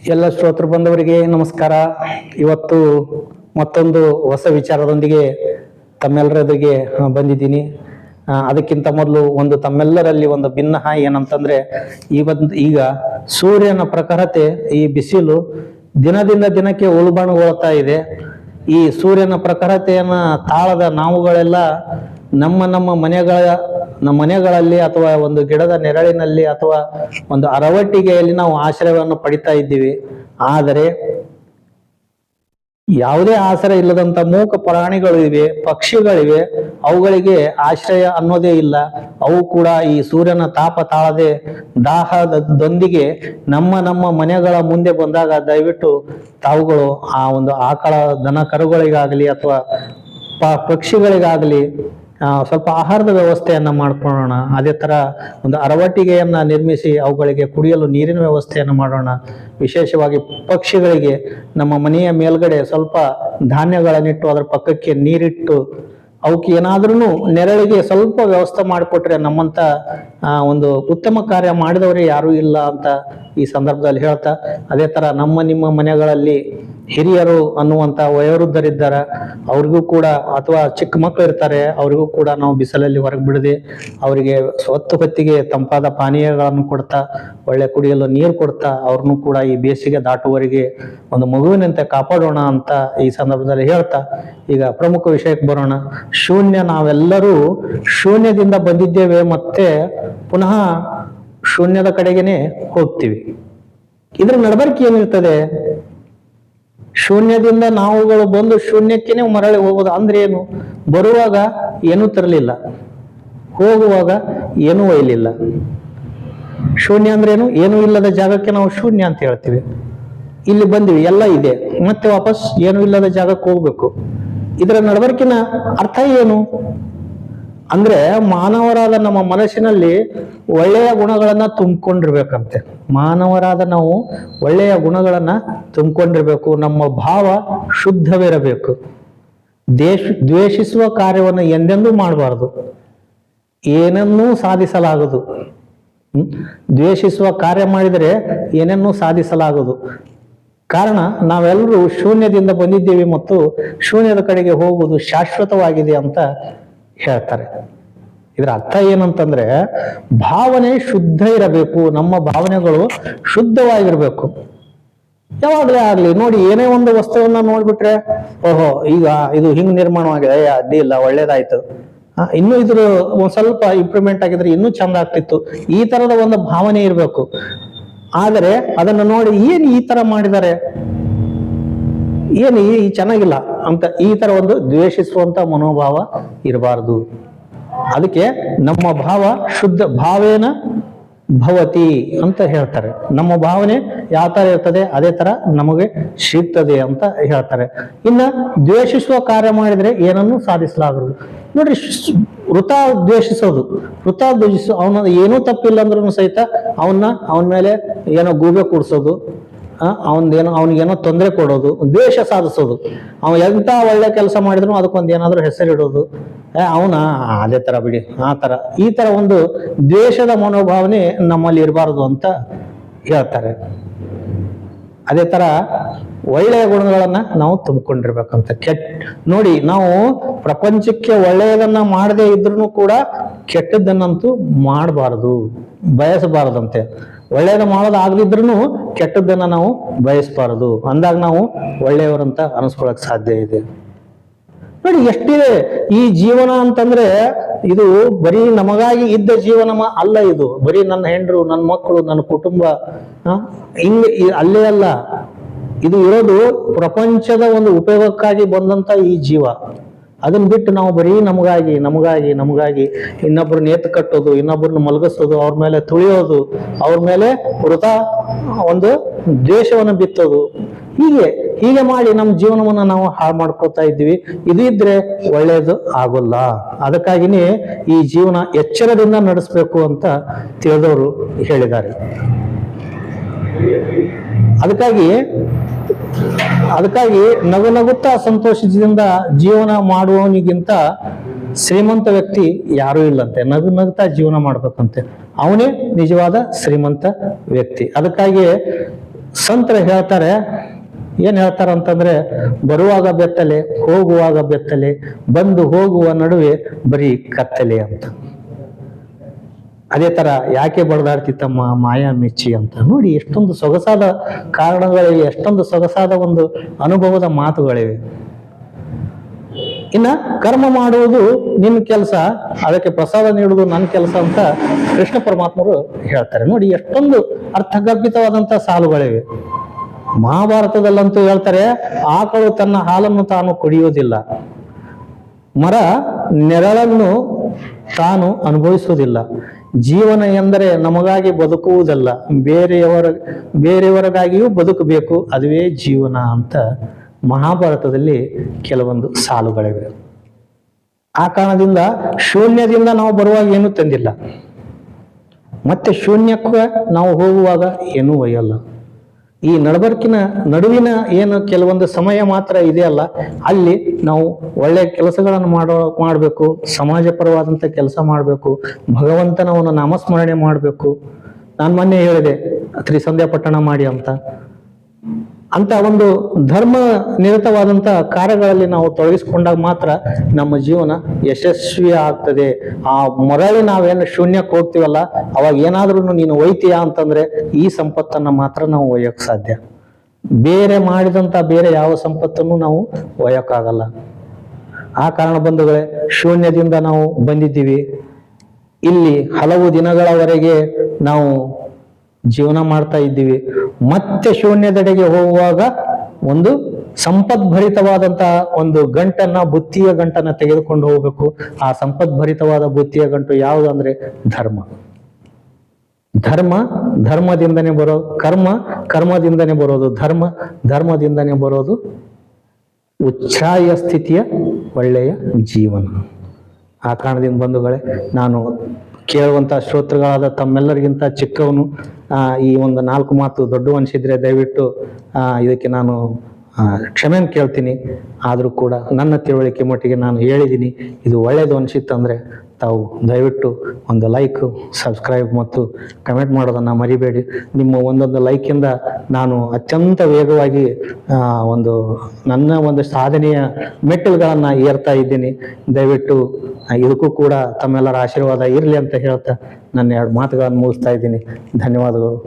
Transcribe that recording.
ಎಲ್ಲ ಶ್ರೋತೃ ಬಂಧುವರಿಗೆ ನಮಸ್ಕಾರ. ಇವತ್ತು ಮತ್ತೊಂದು ಹೊಸ ವಿಚಾರದೊಂದಿಗೆ ತಮ್ಮೆಲ್ಲರೊಂದಿಗೆ ಬಂದಿದ್ದೀನಿ. ಅದಕ್ಕಿಂತ ಮೊದಲು ಒಂದು ತಮ್ಮೆಲ್ಲರಲ್ಲಿ ಒಂದು ಭಿನ್ನ ಏನಂತಂದ್ರೆ ಈಗ ಸೂರ್ಯನ ಪ್ರಖರತೆ, ಈ ಬಿಸಿಲು ದಿನದಿಂದ ದಿನಕ್ಕೆ ಉಲ್ಬಣಗೊಳ್ತಾ ಇದೆ. ಈ ಸೂರ್ಯನ ಪ್ರಖರತೆಯನ್ನ ತಾಳದ ನಾವುಗಳೆಲ್ಲ ನಮ್ಮ ಮನೆಗಳಲ್ಲಿ ಅಥವಾ ಒಂದು ಗಿಡದ ನೆರಳಿನಲ್ಲಿ ಅಥವಾ ಒಂದು ಅರವಟ್ಟಿಗೆಯಲ್ಲಿ ನಾವು ಆಶ್ರಯವನ್ನು ಪಡಿತಾ ಇದ್ದೀವಿ. ಆದರೆ ಯಾವುದೇ ಆಶ್ರಯ ಇಲ್ಲದಂತ ಮೂಕ ಪ್ರಾಣಿಗಳು ಇವೆ, ಪಕ್ಷಿಗಳಿವೆ, ಅವುಗಳಿಗೆ ಆಶ್ರಯ ಅನ್ನೋದೇ ಇಲ್ಲ. ಅವು ಕೂಡ ಈ ಸೂರ್ಯನ ತಾಪ ತಾಳದೆ ದಾಹದೊಂದಿಗೆ ನಮ್ಮ ಮನೆಗಳ ಮುಂದೆ ಬಂದಾಗ ದಯವಿಟ್ಟು ತಾವುಗಳು ಆ ಒಂದು ಆಕಳ ದನ ಕರುಗಳಿಗಾಗಲಿ ಅಥವಾ ಪಕ್ಷಿಗಳಿಗಾಗಲಿ ಸ್ವಲ್ಪ ಆಹಾರದ ವ್ಯವಸ್ಥೆಯನ್ನ ಮಾಡ್ಕೊಳ್ಳೋಣ. ಅದೇ ತರ ಒಂದು ಅರವಟ್ಟಿಗೆಯನ್ನ ನಿರ್ಮಿಸಿ ಅವುಗಳಿಗೆ ಕುಡಿಯಲು ನೀರಿನ ವ್ಯವಸ್ಥೆಯನ್ನು ಮಾಡೋಣ. ವಿಶೇಷವಾಗಿ ಪಕ್ಷಿಗಳಿಗೆ ನಮ್ಮ ಮನೆಯ ಮೇಲ್ಗಡೆ ಸ್ವಲ್ಪ ಧಾನ್ಯಗಳನ್ನಿಟ್ಟು ಅದರ ಪಕ್ಕಕ್ಕೆ ನೀರಿಟ್ಟು ಅವಕ್ಕೆ ಏನಾದ್ರೂ ನೆರಳಿಗೆ ಸ್ವಲ್ಪ ವ್ಯವಸ್ಥೆ ಮಾಡಿಕೊಟ್ರೆ ನಮ್ಮಂತ ಒಂದು ಉತ್ತಮ ಕಾರ್ಯ ಮಾಡಿದವರೇ ಯಾರೂ ಇಲ್ಲ ಅಂತ ಈ ಸಂದರ್ಭದಲ್ಲಿ ಹೇಳ್ತಾ, ಅದೇ ತರ ನಿಮ್ಮ ಮನೆಗಳಲ್ಲಿ ಹಿರಿಯರು ಅನ್ನುವಂತ ವಯೋವೃದ್ಧರಿದ್ದಾರೆ, ಅವ್ರಿಗೂ ಕೂಡ ಅಥವಾ ಚಿಕ್ಕ ಮಕ್ಕಳು ಇರ್ತಾರೆ, ಅವ್ರಿಗೂ ಕೂಡ ನಾವು ಬಿಸಿಲಲ್ಲಿ ಹೊರಗೆ ಬಿಡದೆ ಅವರಿಗೆ ಹೊತ್ತಿಗೆ ತಂಪಾದ ಪಾನೀಯಗಳನ್ನು ಕೊಡ್ತಾ, ಒಳ್ಳೆ ಕುಡಿಯಲು ನೀರು ಕೊಡ್ತಾ ಅವ್ರನ್ನೂ ಕೂಡ ಈ ಬೇಸಿಗೆ ದಾಟುವವರೆಗೆ ಒಂದು ಮಗುವಿನಂತೆ ಕಾಪಾಡೋಣ ಅಂತ ಈ ಸಂದರ್ಭದಲ್ಲಿ ಹೇಳ್ತಾ, ಈಗ ಪ್ರಮುಖ ವಿಷಯಕ್ಕೆ ಬರೋಣ. ನಾವೆಲ್ಲರೂ ಶೂನ್ಯದಿಂದ ಬಂದಿದ್ದೇವೆ, ಮತ್ತೆ ಪುನಃ ಶೂನ್ಯದ ಕಡೆಗೇನೆ ಹೋಗ್ತೀವಿ. ಇದ್ರ ನಡಬರ್ಕೆ ಏನಿರ್ತದೆ? ಶೂನ್ಯದಿಂದ ನಾವುಗಳು ಬಂದು ಶೂನ್ಯಕ್ಕೇನೆ ಮರಳಿ ಹೋಗೋದು ಅಂದ್ರೆ ಏನು? ಬರುವಾಗ ಏನೂ ತರಲಿಲ್ಲ, ಹೋಗುವಾಗ ಏನೂ ಒಯ್ಲಿಲ್ಲ. ಶೂನ್ಯ ಅಂದ್ರೆ ಏನು? ಏನೂ ಇಲ್ಲದ ಜಾಗಕ್ಕೆ ನಾವು ಶೂನ್ಯ ಅಂತ ಹೇಳ್ತೀವಿ. ಇಲ್ಲಿ ಬಂದಿವಿ, ಎಲ್ಲ ಇದೆ, ಮತ್ತೆ ವಾಪಸ್ ಏನೂ ಇಲ್ಲದ ಜಾಗಕ್ಕೆ ಹೋಗ್ಬೇಕು. ಇದರ ನಡವಳಿಕೆನ ಅರ್ಥ ಏನು ಅಂದ್ರೆ, ಮಾನವರಾದ ನಮ್ಮ ಮನಸ್ಸಿನಲ್ಲಿ ಒಳ್ಳೆಯ ಗುಣಗಳನ್ನ ತುಂಬಿಕೊಂಡಿರ್ಬೇಕಂತೆ. ಮಾನವರಾದ ನಾವು ಒಳ್ಳೆಯ ಗುಣಗಳನ್ನ ತುಂಬಿಕೊಂಡಿರ್ಬೇಕು. ನಮ್ಮ ಭಾವ ಶುದ್ಧವಿರಬೇಕು. ದ್ವೇಷಿಸುವ ಕಾರ್ಯವನ್ನು ಎಂದೆಂದೂ ಮಾಡಬಾರದು. ಏನನ್ನೂ ಸಾಧಿಸಲಾಗದು. ದ್ವೇಷಿಸುವ ಕಾರ್ಯ ಮಾಡಿದರೆ ಏನನ್ನೂ ಸಾಧಿಸಲಾಗದು. ಕಾರಣ ನಾವೆಲ್ಲರೂ ಶೂನ್ಯದಿಂದ ಬಂದಿದ್ದೇವೆ ಮತ್ತು ಶೂನ್ಯದ ಕಡೆಗೆ ಹೋಗುವುದು ಶಾಶ್ವತವಾಗಿದೆ ಅಂತ ಹೇಳ್ತಾರೆ. ಇದರ ಅರ್ಥ ಏನಂತಂದ್ರೆ, ಭಾವನೆ ಶುದ್ಧ ಇರಬೇಕು. ನಮ್ಮ ಭಾವನೆಗಳು ಶುದ್ಧವಾಗಿರ್ಬೇಕು. ಯಾವಾಗಲೇ ಆಗ್ಲಿ ನೋಡಿ, ಏನೇ ಒಂದು ವಸ್ತುವನ್ನ ನೋಡ್ಬಿಟ್ರೆ, ಓಹೋ ಈಗ ಇದು ಹಿಂಗ್ ನಿರ್ಮಾಣವಾಗಿದೆ, ಅಡ್ಡಿ ಇಲ್ಲ, ಒಳ್ಳೇದಾಯ್ತು, ಇನ್ನೂ ಇದ್ರ ಒಂದ್ ಸ್ವಲ್ಪ ಇಂಪ್ರೂವ್ಮೆಂಟ್ ಆಗಿದ್ರೆ ಇನ್ನೂ ಚಂದ ಆಗ್ತಿತ್ತು, ಈ ತರದ ಒಂದು ಭಾವನೆ ಇರಬೇಕು. ಆದರೆ ಅದನ್ನು ನೋಡಿ ಏನ್ ಈ ತರ ಮಾಡಿದ್ದಾರೆ, ಏನು ಈ ಚೆನ್ನಾಗಿಲ್ಲ ಅಂತ ಈ ತರ ಒಂದು ದ್ವೇಷಿಸುವಂತ ಮನೋಭಾವ ಇರಬಾರದು. ಅದಕ್ಕೆ ನಮ್ಮ ಭಾವ ಶುದ್ಧ ಭಾವೇನ ಭವತಿ ಅಂತ ಹೇಳ್ತಾರೆ. ನಮ್ಮ ಭಾವನೆ ಯಾವ ತರ ಇರ್ತದೆ ಅದೇ ತರ ನಮಗೆ ಸಿಗ್ತದೆ ಅಂತ ಹೇಳ್ತಾರೆ. ಇನ್ನ ದ್ವೇಷಿಸುವ ಕಾರ್ಯ ಮಾಡಿದ್ರೆ ಏನನ್ನೂ ಸಾಧಿಸಲಾಗದು. ನೋಡ್ರಿ, ದ್ವೇಷಿಸೋದು ಅವನ ಏನೂ ತಪ್ಪಿಲ್ಲ ಅಂದ್ರೂ ಸಹಿತ ಅವನ ಮೇಲೆ ಏನೋ ಗೂಬೆ ಕೂಡ್ಸೋದು, ಅವನಿಗೇನೋ ತೊಂದರೆ ಕೊಡೋದು, ದ್ವೇಷ ಸಾಧಿಸೋದು. ಅವ ಎಂತ ಒಳ್ಳೆ ಕೆಲಸ ಮಾಡಿದ್ರು ಅದಕ್ಕೊಂದು ಏನಾದ್ರೂ ಹೆಸರಿಡೋದು, ಅದೇ ತರ ಬಿಡಿ, ಆ ತರ ಈ ತರ ಒಂದು ದ್ವೇಷದ ಮನೋಭಾವನೆ ನಮ್ಮಲ್ಲಿ ಇರಬಾರದು ಅಂತ ಹೇಳ್ತಾರೆ. ಅದೇ ತರ ಒಳ್ಳೆಯ ಗುಣಗಳನ್ನ ನಾವು ತುಂಬಿಕೊಂಡಿರ್ಬೇಕಂತ. ನೋಡಿ, ನಾವು ಪ್ರಪಂಚಕ್ಕೆ ಒಳ್ಳೆಯದನ್ನ ಮಾಡದೇ ಇದ್ರೂ ಕೂಡ ಕೆಟ್ಟದ್ದನ್ನಂತೂ ಮಾಡಬಾರದು, ಬಯಸಬಾರದಂತೆ. ಒಳ್ಳೆಯದ ಮಾಡೋದಾಗದಿದ್ರು ಕೆಟ್ಟದ್ದನ್ನ ನಾವು ಬಯಸಬಾರದು. ಅಂದಾಗ ನಾವು ಒಳ್ಳೆಯವರಂತ ಅನಿಸ್ಕೊಳಕ್ ಸಾಧ್ಯ ಇದೆ. ನೋಡಿ, ಎಷ್ಟಿದೆ ಈ ಜೀವನ ಅಂತಂದ್ರೆ, ಇದು ಬರೀ ನಮಗಾಗಿ ಇದ್ದ ಜೀವನ ಅಲ್ಲ. ಇದು ಬರೀ ನನ್ನ ಹೆಂಡ್ರು, ನನ್ನ ಮಕ್ಕಳು, ನನ್ನ ಕುಟುಂಬ ಅಲ್ಲೇ ಅಲ್ಲ. ಇದು ಇರೋದು ಪ್ರಪಂಚದ ಒಂದು ಉಪಯೋಗಕ್ಕಾಗಿ ಬಂದಂತ ಈ ಜೀವ. ಅದನ್ನ ಬಿಟ್ಟು ನಾವು ಬರೀ ನಮಗಾಗಿ ಇನ್ನೊಬ್ರು ನೇತು ಕಟ್ಟೋದು, ಇನ್ನೊಬ್ರನ್ನ ಮಲಗಿಸೋದು, ಅವ್ರ ಮೇಲೆ ತುಳಿಯೋದು, ಅವ್ರ ಮೇಲೆ ವೃಥಾ ಒಂದು ದ್ವೇಷವನ್ನು ಬಿತ್ತೋದು, ಹೀಗೆ ಮಾಡಿ ನಮ್ಮ ಜೀವನವನ್ನ ನಾವು ಹಾಳು ಮಾಡ್ಕೋತಾ ಇದ್ದೀವಿ. ಇದು ಇದ್ರೆ ಒಳ್ಳೇದು ಆಗೋಲ್ಲ. ಅದಕ್ಕಾಗಿನೇ ಈ ಜೀವನ ಎಚ್ಚರದಿಂದ ನಡೆಸಬೇಕು ಅಂತ ತಿಳಿದವರು ಹೇಳಿದ್ದಾರೆ. ಅದಕ್ಕಾಗಿ ನಗುತ್ತಾ ಸಂತೋಷದಿಂದ ಜೀವನ ಮಾಡುವವನಿಗಿಂತ ಶ್ರೀಮಂತ ವ್ಯಕ್ತಿ ಯಾರೂ ಇಲ್ಲಂತೆ. ನಗುತ್ತಾ ಜೀವನ ಮಾಡ್ಬೇಕಂತೆ, ಅವನೇ ನಿಜವಾದ ಶ್ರೀಮಂತ ವ್ಯಕ್ತಿ. ಅದಕ್ಕಾಗಿ ಸಂತರು ಹೇಳ್ತಾರೆ, ಏನ್ ಹೇಳ್ತಾರ ಅಂತಂದ್ರೆ, ಬರುವಾಗ ಬೆತ್ತಲೆ, ಹೋಗುವಾಗ ಬೆತ್ತಲೆ, ಬಂದು ಹೋಗುವ ನಡುವೆ ಬರೀ ಕತ್ತಲೆ ಅಂತ. ಅದೇ ತರ ಯಾಕೆ ಬಡದಾಡ್ತಿತ್ತಮ್ಮ ಮಾಯಾ ಮೆಚ್ಚಿ ಅಂತ. ನೋಡಿ ಎಷ್ಟೊಂದು ಸೊಗಸಾದ ಕಾರಣಗಳಿವೆ, ಎಷ್ಟೊಂದು ಸೊಗಸಾದ ಒಂದು ಅನುಭವದ ಮಾತುಗಳಿವೆ. ಇನ್ನ ಕರ್ಮ ಮಾಡುವುದು ನಿನ್ನ ಕೆಲಸ, ಅದಕ್ಕೆ ಪ್ರಸಾದ ನೀಡುವುದು ನನ್ನ ಕೆಲಸ ಅಂತ ಕೃಷ್ಣ ಪರಮಾತ್ಮರು ಹೇಳ್ತಾರೆ. ನೋಡಿ ಎಷ್ಟೊಂದು ಅರ್ಥಗರ್ಭಿತವಾದಂತ ಸಾಲುಗಳಿವೆ. ಮಹಾಭಾರತದಲ್ಲಂತೂ ಹೇಳ್ತಾರೆ, ಆಕಳು ತನ್ನ ಹಾಲನ್ನು ತಾನು ಕುಡಿಯುವುದಿಲ್ಲ, ಮರ ನೆರಳನ್ನು ತಾನು ಅನುಭವಿಸುವುದಿಲ್ಲ, ಜೀವನ ಎಂದರೆ ನಮಗಾಗಿ ಬದುಕುವುದಲ್ಲ, ಬೇರೆಯವರಿಗಾಗಿಯೂ ಬದುಕಬೇಕು, ಅದುವೇ ಜೀವನ ಅಂತ ಮಹಾಭಾರತದಲ್ಲಿ ಕೆಲವೊಂದು ಸಾಲುಗಳಿವೆ. ಆ ಕಾರಣದಿಂದ ಶೂನ್ಯದಿಂದ ನಾವು ಬರುವಾಗ ಏನೂ ತಂದಿಲ್ಲ, ಮತ್ತೆ ಶೂನ್ಯಕ್ಕೆ ನಾವು ಹೋಗುವಾಗ ಏನೂ ಒಯ್ಯಲ್ಲ. ಈ ನಡುವಿನ ಏನು ಕೆಲವೊಂದು ಸಮಯ ಮಾತ್ರ ಇದೆಯಲ್ಲ, ಅಲ್ಲಿ ನಾವು ಒಳ್ಳೆಯ ಕೆಲಸಗಳನ್ನು ಮಾಡಬೇಕು, ಸಮಾಜ ಪರವಾದಂಥ ಕೆಲಸ ಮಾಡಬೇಕು, ಭಗವಂತನ ಒಂದು ನಾಮಸ್ಮರಣೆ ಮಾಡಬೇಕು. ನಾನು ಮೊನ್ನೆ ಹೇಳಿದೆ ತ್ರಿಸಂಧ್ಯಾ ಪಠಣ ಮಾಡಿ ಅಂತ ಒಂದು ಧರ್ಮ ನಿರತವಾದಂಥ ಕಾರ್ಯಗಳಲ್ಲಿ ನಾವು ತೊಡಗಿಸ್ಕೊಂಡಾಗ ಮಾತ್ರ ನಮ್ಮ ಜೀವನ ಯಶಸ್ವಿ ಆಗ್ತದೆ. ಆ ಮರಳಿ ನಾವೇನು ಶೂನ್ಯಕ್ಕೆ ಹೋಗ್ತೀವಲ್ಲ, ಅವಾಗ ಏನಾದ್ರೂ ನೀನು ಒಯ್ತೀಯಾ ಅಂತಂದ್ರೆ ಈ ಸಂಪತ್ತನ್ನ ಮಾತ್ರ ನಾವು ಒಯ್ಯಕ್ ಸಾಧ್ಯ. ಬೇರೆ ಮಾಡಿದಂತ ಬೇರೆ ಯಾವ ಸಂಪತ್ತನ್ನು ನಾವು ಒಯ್ಯಕ್ಕಾಗಲ್ಲ. ಆ ಕಾರಣ ಬಂಧುಗಳೇ, ಶೂನ್ಯದಿಂದ ನಾವು ಬಂದಿದ್ದೀವಿ. ಇಲ್ಲಿ ಹಲವು ದಿನಗಳವರೆಗೆ ನಾವು ಜೀವನ ಮಾಡ್ತಾ ಇದ್ದೀವಿ. ಮತ್ತೆ ಶೂನ್ಯದೆಡೆಗೆ ಹೋಗುವಾಗ ಒಂದು ಸಂಪದ್ಭರಿತವಾದಂತಹ ಒಂದು ಬುತ್ತಿಯ ಗಂಟನ್ನ ತೆಗೆದುಕೊಂಡು ಹೋಗ್ಬೇಕು. ಆ ಸಂಪದ್ಭರಿತವಾದ ಬುತ್ತಿಯ ಗಂಟು ಯಾವುದು ಅಂದ್ರೆ ಧರ್ಮದಿಂದನೇ ಬರೋದು, ಕರ್ಮದಿಂದನೇ ಬರೋದು, ಧರ್ಮದಿಂದನೇ ಬರೋದು ಉಚ್ಛ್ರಾಯ ಸ್ಥಿತಿಯ ಒಳ್ಳೆಯ ಜೀವನ. ಆ ಕಾರಣದಿಂದ ಬಂಧುಗಳೇ, ನಾನು ಕೇಳುವಂತ ಶ್ರೋತೃಗಳಾದ ತಮ್ಮೆಲ್ಲರಿಗಿಂತ ಚಿಕ್ಕವನು. ಈ ಒಂದು 4 ಮಾತು ದೊಡ್ಡ ಅನಿಸಿದ್ರೆ ದಯವಿಟ್ಟು ಇದಕ್ಕೆ ನಾನು ಕ್ಷಮೆಯನ್ನು ಕೇಳ್ತೀನಿ. ಆದರೂ ಕೂಡ ನನ್ನ ತಿಳುವಳಿಕೆ ಮಟ್ಟಿಗೆ ನಾನು ಹೇಳಿದ್ದೀನಿ. ಇದು ಒಳ್ಳೆಯದು ಅನಿಸಿತ್ತಂದರೆ ತಾವು ದಯವಿಟ್ಟು ಒಂದು ಲೈಕ್, ಸಬ್ಸ್ಕ್ರೈಬ್ ಮತ್ತು ಕಮೆಂಟ್ ಮಾಡೋದನ್ನು ಮರಿಬೇಡಿ. ನಿಮ್ಮ ಒಂದೊಂದು ಲೈಕಿಂದ ನಾನು ಅತ್ಯಂತ ವೇಗವಾಗಿ ನನ್ನ ಒಂದು ಸಾಧನೆಯ ಮೆಟ್ಟಿಲುಗಳನ್ನು ಏರ್ತಾ ಇದ್ದೀನಿ. ದಯವಿಟ್ಟು ಇದಕ್ಕೂ ಕೂಡ ತಮ್ಮೆಲ್ಲರ ಆಶೀರ್ವಾದ ಇರಲಿ ಅಂತ ಹೇಳ್ತಾ ನನ್ನ 2 ಮಾತುಗಳನ್ನು ಮುಗಿಸ್ತಾ ಇದ್ದೀನಿ. ಧನ್ಯವಾದಗಳು.